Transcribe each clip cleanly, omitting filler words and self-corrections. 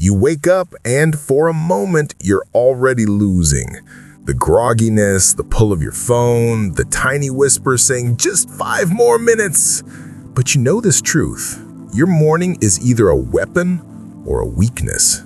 You wake up and for a moment, you're already losing. The grogginess, the pull of your phone, the tiny whisper saying, just 5 more minutes. But you know this truth. Your morning is either a weapon or a weakness.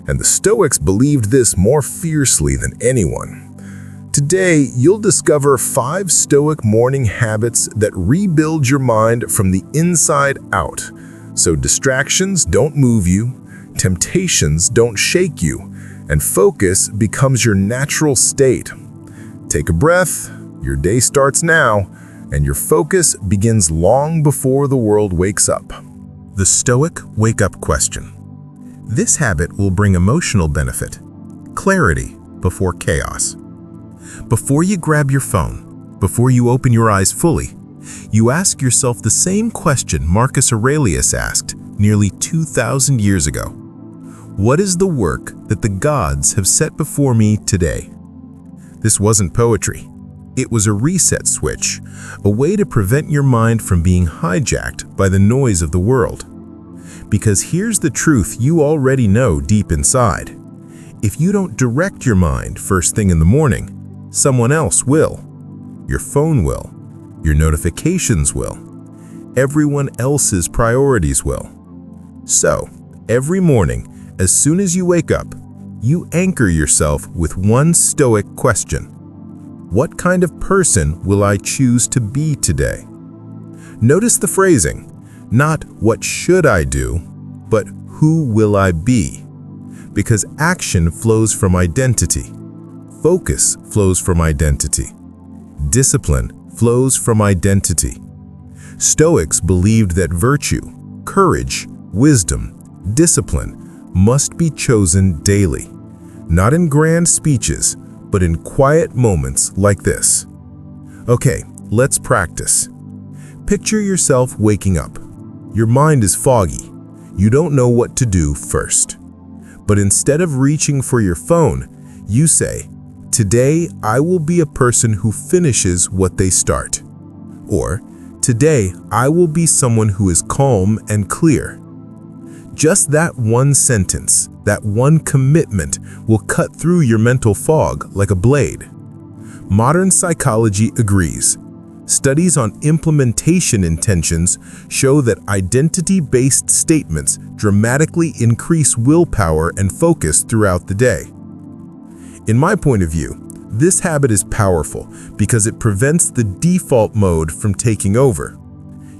And the Stoics believed this more fiercely than anyone. Today, you'll discover 5 Stoic morning habits that rebuild your mind from the inside out. So distractions don't move you, temptations don't shake you, and focus becomes your natural state. Take a breath, your day starts now, and your focus begins long before the world wakes up. The Stoic wake-up question. This habit will bring emotional benefit, clarity before chaos. Before you grab your phone, before you open your eyes fully, you ask yourself the same question Marcus Aurelius asked nearly 2,000 years ago. What is the work that the gods have set before me today? This wasn't poetry. It was a reset switch, a way to prevent your mind from being hijacked by the noise of the world. Because here's the truth you already know deep inside. If you don't direct your mind first thing in the morning, someone else will. Your phone will. Your notifications will. Everyone else's priorities will. So, every morning, as soon as you wake up, you anchor yourself with one Stoic question. What kind of person will I choose to be today? Notice the phrasing, not what should I do, but who will I be? Because action flows from identity. Focus flows from identity. Discipline flows from identity. Stoics believed that virtue, courage, wisdom, discipline must be chosen daily, not in grand speeches, but in quiet moments like this. Okay, let's practice. Picture yourself waking up. Your mind is foggy. You don't know what to do first. But instead of reaching for your phone, you say, today I will be a person who finishes what they start. Or, today I will be someone who is calm and clear. Just that one sentence, that one commitment will cut through your mental fog like a blade. Modern psychology agrees. Studies on implementation intentions show that identity-based statements dramatically increase willpower and focus throughout the day. In my point of view, this habit is powerful because it prevents the default mode from taking over.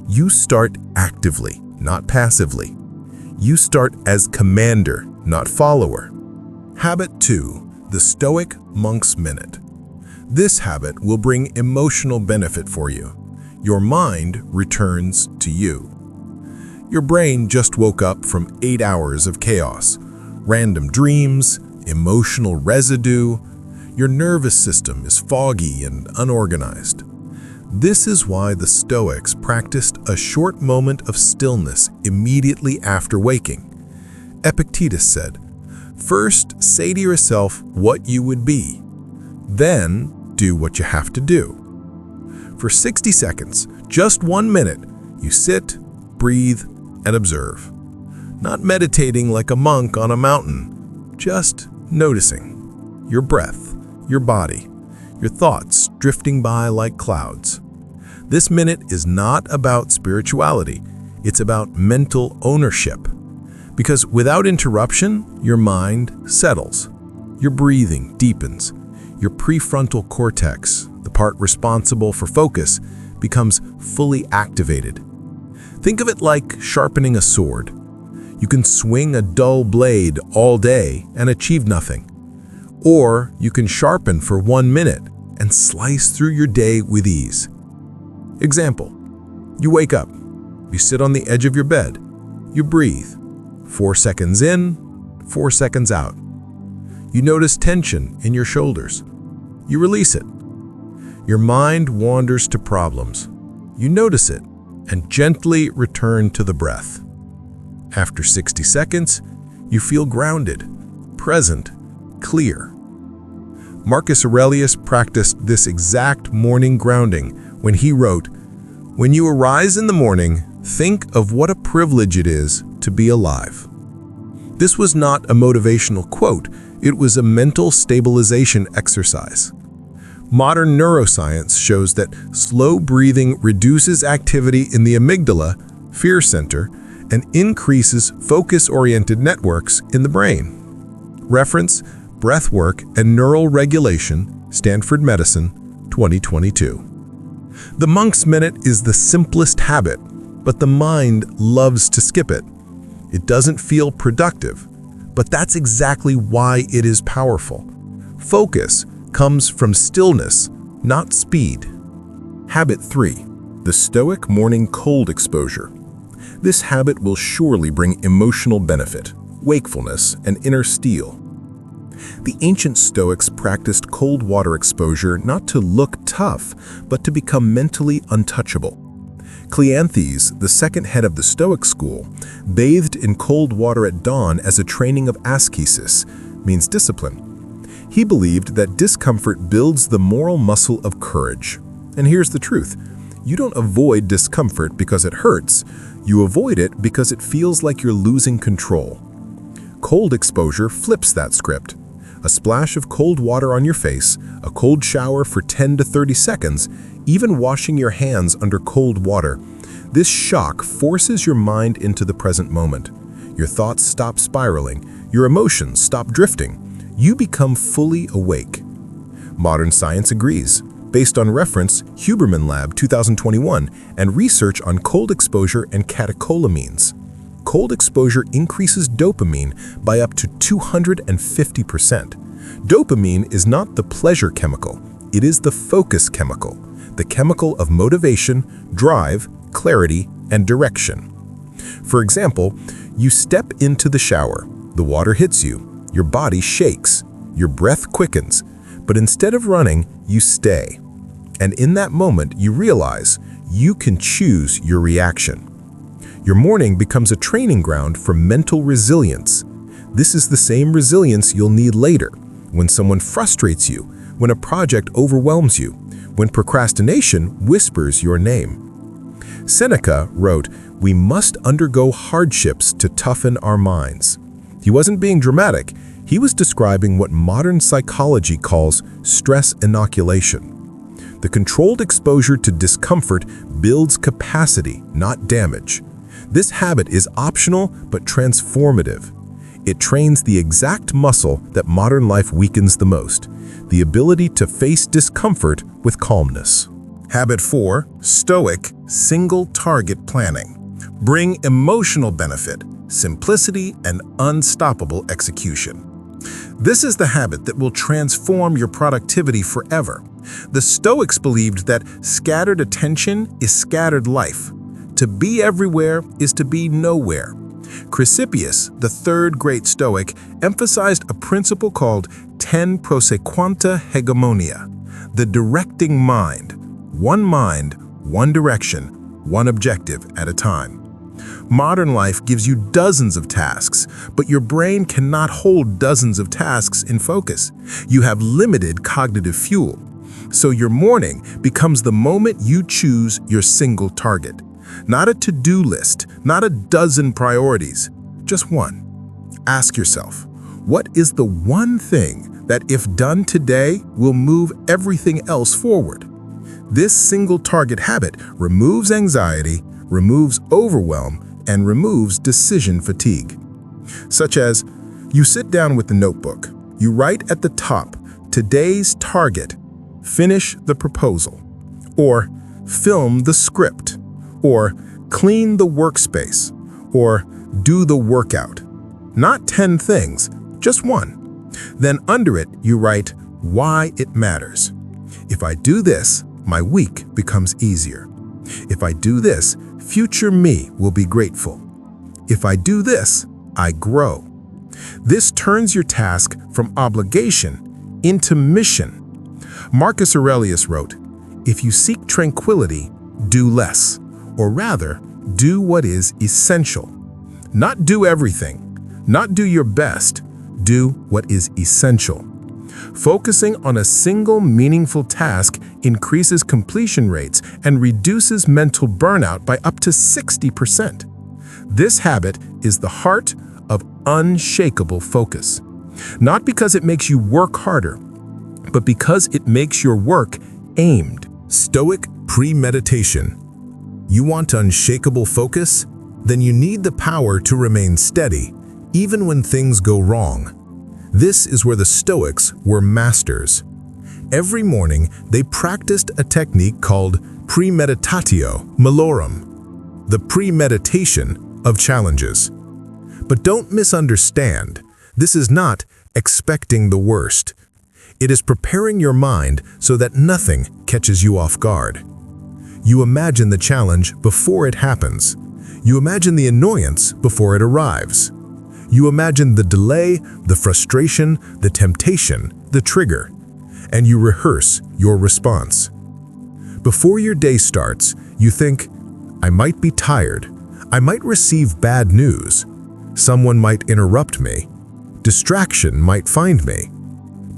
You start actively, not passively. You start as commander, not follower. Habit 2, the Stoic Monk's Minute. This habit will bring emotional benefit for you. Your mind returns to you. Your brain just woke up from 8 hours of chaos, random dreams, emotional residue. Your nervous system is foggy and unorganized. This is why the Stoics practiced a short moment of stillness immediately after waking. Epictetus said, "First, say to yourself what you would be. Then, do what you have to do." For 60 seconds, just 1 minute, you sit, breathe, and observe. Not meditating like a monk on a mountain, just noticing your breath, your body, your thoughts drifting by like clouds. This minute is not about spirituality, it's about mental ownership. Because without interruption, your mind settles. Your breathing deepens. Your prefrontal cortex, the part responsible for focus, becomes fully activated. Think of it like sharpening a sword. You can swing a dull blade all day and achieve nothing. Or you can sharpen for 1 minute and slice through your day with ease. Example, you wake up, you sit on the edge of your bed, you breathe, 4 seconds in, 4 seconds out. You notice tension in your shoulders. You release it. Your mind wanders to problems. You notice it and gently return to the breath. After 60 seconds, you feel grounded, present, clear. Marcus Aurelius practiced this exact morning grounding when he wrote, "When you arise in the morning, think of what a privilege it is to be alive." This was not a motivational quote, it was a mental stabilization exercise. Modern neuroscience shows that slow breathing reduces activity in the amygdala, fear center, and increases focus-oriented networks in the brain. Reference, Breathwork and Neural Regulation, Stanford Medicine, 2022. The monk's minute is the simplest habit, but the mind loves to skip it. It doesn't feel productive, but that's exactly why it is powerful. Focus comes from stillness, not speed. Habit 3. The Stoic morning cold exposure. This habit will surely bring emotional benefit, wakefulness, and inner steel. The ancient Stoics practiced cold water exposure not to look tough, but to become mentally untouchable. Cleanthes, the second head of the Stoic school, bathed in cold water at dawn as a training of ascesis, means discipline. He believed that discomfort builds the moral muscle of courage. And here's the truth. You don't avoid discomfort because it hurts. You avoid it because it feels like you're losing control. Cold exposure flips that script. A splash of cold water on your face, a cold shower for 10 to 30 seconds, even washing your hands under cold water. This shock forces your mind into the present moment. Your thoughts stop spiraling. Your emotions stop drifting. You become fully awake. Modern science agrees. Based on reference, Huberman Lab 2021 and research on cold exposure and catecholamines. Cold exposure increases dopamine by up to 250%. Dopamine is not the pleasure chemical, it is the focus chemical, the chemical of motivation, drive, clarity, and direction. For example, you step into the shower, the water hits you, your body shakes, your breath quickens, but instead of running, you stay. And in that moment, you realize you can choose your reaction. Your morning becomes a training ground for mental resilience. This is the same resilience you'll need later, when someone frustrates you, when a project overwhelms you, when procrastination whispers your name. Seneca wrote, "We must undergo hardships to toughen our minds." He wasn't being dramatic. He was describing what modern psychology calls stress inoculation. The controlled exposure to discomfort builds capacity, not damage. This habit is optional but transformative. It trains the exact muscle that modern life weakens the most, the ability to face discomfort with calmness. Habit 4. Stoic single-target planning. Bring emotional benefit, simplicity, and unstoppable execution. This is the habit that will transform your productivity forever. The Stoics believed that scattered attention is scattered life. To be everywhere is to be nowhere. Chrysippus, the third great Stoic, emphasized a principle called ten prosequanta hegemonia, the directing mind. One mind, one direction, one objective at a time. Modern life gives you dozens of tasks, but your brain cannot hold dozens of tasks in focus. You have limited cognitive fuel. So your morning becomes the moment you choose your single target. Not a to-do list, not a dozen priorities, just one. Ask yourself, what is the one thing that if done today will move everything else forward? This single target habit removes anxiety, removes overwhelm, and removes decision fatigue. Such as, you sit down with the notebook, you write at the top, today's target, finish the proposal, or film the script, or clean the workspace, or do the workout. Not 10 things, just one. Then under it, you write why it matters. If I do this, my week becomes easier. If I do this, future me will be grateful. If I do this, I grow. This turns your task from obligation into mission. Marcus Aurelius wrote, "If you seek tranquility, do less, or rather, do what is essential." Not do everything, not do your best, do what is essential. Focusing on a single meaningful task increases completion rates and reduces mental burnout by up to 60%. This habit is the heart of unshakable focus. Not because it makes you work harder, but because it makes your work aimed. Stoic premeditation. You want unshakable focus? Then you need the power to remain steady, even when things go wrong. This is where the Stoics were masters. Every morning, they practiced a technique called premeditatio malorum, the premeditation of challenges. But don't misunderstand, this is not expecting the worst. It is preparing your mind so that nothing catches you off guard. You imagine the challenge before it happens. You imagine the annoyance before it arrives. You imagine the delay, the frustration, the temptation, the trigger, and you rehearse your response. Before your day starts, you think, I might be tired. I might receive bad news. Someone might interrupt me. Distraction might find me.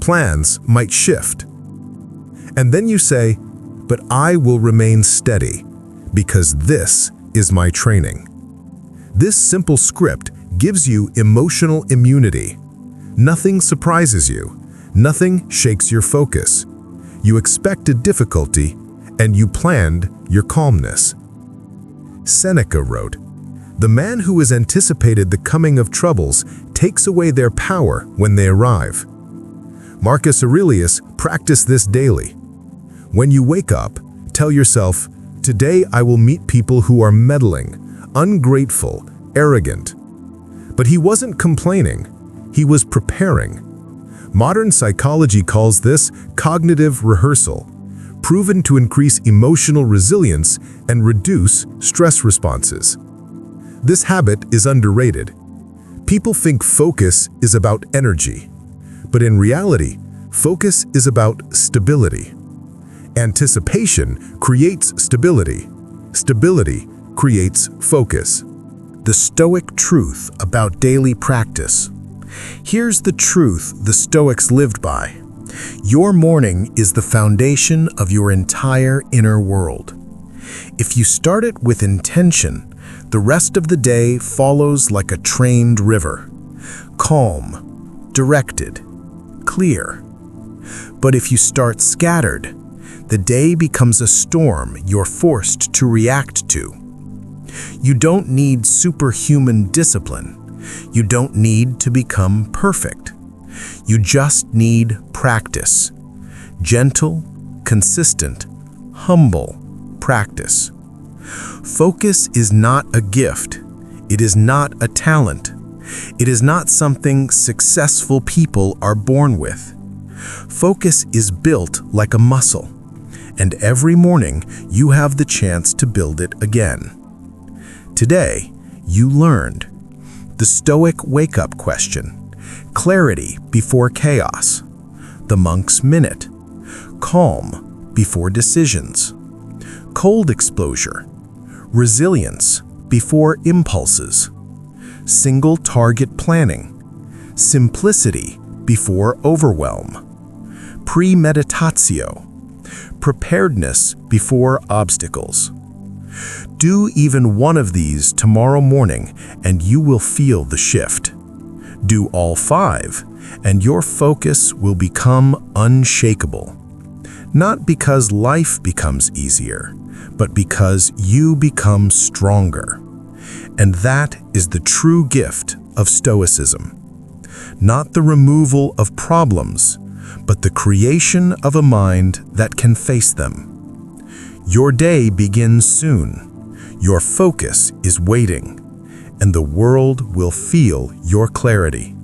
Plans might shift. And then you say, but I will remain steady because this is my training. This simple script gives you emotional immunity. Nothing surprises you. Nothing shakes your focus. You expected difficulty and you planned your calmness. Seneca wrote, "The man who has anticipated the coming of troubles takes away their power when they arrive." Marcus Aurelius practiced this daily. When you wake up, tell yourself, today I will meet people who are meddling, ungrateful, arrogant. But he wasn't complaining, he was preparing. Modern psychology calls this cognitive rehearsal, proven to increase emotional resilience and reduce stress responses. This habit is underrated. People think focus is about energy, but in reality, focus is about stability. Anticipation creates stability. Stability creates focus. The Stoic truth about daily practice. Here's the truth the Stoics lived by. Your morning is the foundation of your entire inner world. If you start it with intention, the rest of the day follows like a trained river, calm, directed, clear. But if you start scattered, the day becomes a storm you're forced to react to. You don't need superhuman discipline. You don't need to become perfect. You just need practice. Gentle, consistent, humble practice. Focus is not a gift. It is not a talent. It is not something successful people are born with. Focus is built like a muscle, and every morning you have the chance to build it again. Today, you learned the Stoic wake-up question, clarity before chaos, the monk's minute, calm before decisions, cold exposure, resilience before impulses, single target planning, simplicity before overwhelm, premeditatio, preparedness before obstacles. Do even one of these tomorrow morning and you will feel the shift. Do all 5 and your focus will become unshakable. Not because life becomes easier, but because you become stronger. And that is the true gift of Stoicism. Not the removal of problems, but the creation of a mind that can face them. Your day begins soon. Your focus is waiting, and the world will feel your clarity.